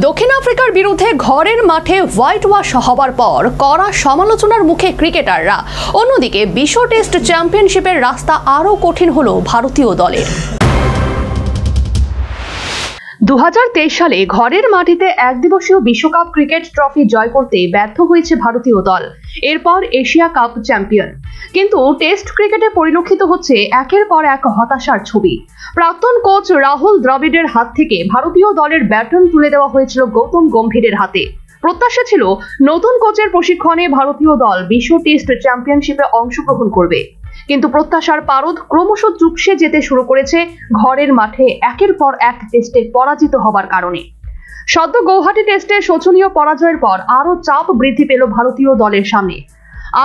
দক্ষিণ আফ্রিকার বিরুদ্ধে ঘরের মাঠে হোয়াইট ওয়াশ হবার পর কড়া সমালোচনার মুখে ক্রিকেটাররা। অন্যদিকে বিশ্ব টেস্ট চ্যাম্পিয়নশিপের রাস্তা আরও কঠিন হলো ভারতীয় দলের। 2023 সালে ঘরের মাটিতে একদিবসীয় বিশ্বকাপ ক্রিকেট ট্রফি জয় করতে ব্যর্থ হয়েছে ভারতীয় দল। এরপর এশিয়া কাপ চ্যাম্পিয়ন, কিন্তু টেস্ট ক্রিকেটে পরিলক্ষিত হচ্ছে একের পর এক হতাশার ছবি। প্রাক্তন কোচ রাহুল দ্রাবিড়ের হাত থেকে ভারতীয় দলের ব্যাটন তুলে দেওয়া হয়েছিল গৌতম গম্ভীরের হাতে। প্রত্যাশা ছিল নতুন কোচের প্রশিক্ষণে ভারতীয় দল বিশ্ব টেস্ট চ্যাম্পিয়নশিপে অংশগ্রহণ করবে, কিন্তু প্রত্যাশার পারদ ক্রমশ চুপসে যেতে শুরু করেছে ঘরের মাঠে একের পর এক টেস্টে পরাজিত হবার কারণে। সদ্য গৌহাটি টেস্টে শোচনীয় পরাজয়ের পর আরও চাপ বৃদ্ধি পেল ভারতীয় দলের সামনে।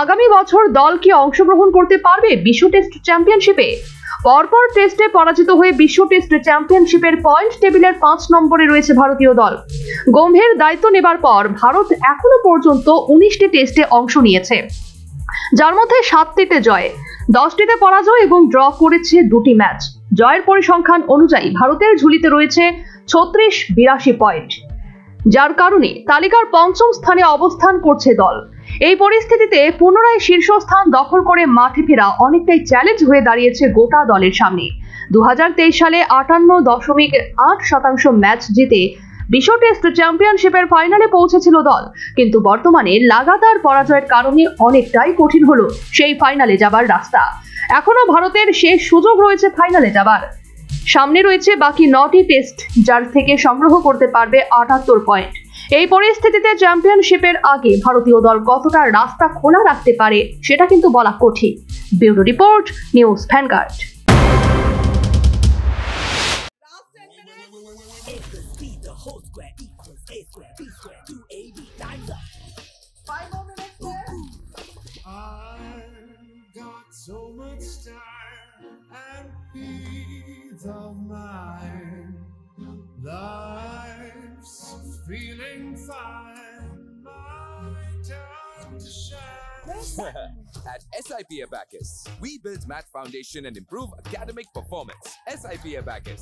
আগামী বছর দল কি অংশগ্রহণ করতে পারবে বিশ্ব টেস্ট চ্যাম্পিয়নশিপে? পরপর টেস্টে পরাজিত হয়ে বিশ্ব টেস্ট চ্যাম্পিয়নশিপের পয়েন্ট টেবিলের 5 নম্বরে রয়েছে ভারতীয় দল। গম্ভীর দায়িত্ব নেবার পর ভারত এখনো পর্যন্ত 19টি টেস্টে অংশ নিয়েছে, যার মধ্যে 7টিতে জয়, 10টিতে পরাজয় এবং ড্র করেছে 2টি ম্যাচ। জয়ের পরিসংখ্যান অনুযায়ী ভারতের ঝুলিতে রয়েছে 36-82 পয়েন্ট, যার কারণে তালিকার 5ম স্থানে অবস্থান করছে দল। এই পরিস্থিতিতে পুনরায় শীর্ষস্থান দখল করে মাঠে ফেরা অনেকটাই চ্যালেঞ্জ হয়ে দাঁড়িয়েছে গোটা দলের সামনে। 2023 সালে 58.8% ম্যাচ জিতে বিশ্ব টেস্ট চ্যাম্পিয়নশিপের ফাইনালে পৌঁছেছিল দল, কিন্তু বর্তমানে লাগাতার পরাজয়ের কারণে অনেকটাই কঠিন হলো সেই ফাইনালে যাবার রাস্তা। এখনো ভারতের শেষ সুযোগ রয়েছে ফাইনালে যাবার। সামনে রয়েছে বাকি 9টি টেস্ট, যার থেকে সংগ্রহ করতে পারবে 78 পয়েন্ট। এই পরিস্থিতিতে চ্যাম্পিয়নশিপের আগে ভারতীয় দল কতটা রাস্তা খোলা রাখতে পারে সেটা কিন্তু বলা কঠিন। Bureau report, news vanguard. So much time and peace of mind. Life's feeling fine. My time to shine. At SIP Abacus, we build math foundation and improve academic performance. SIP Abacus,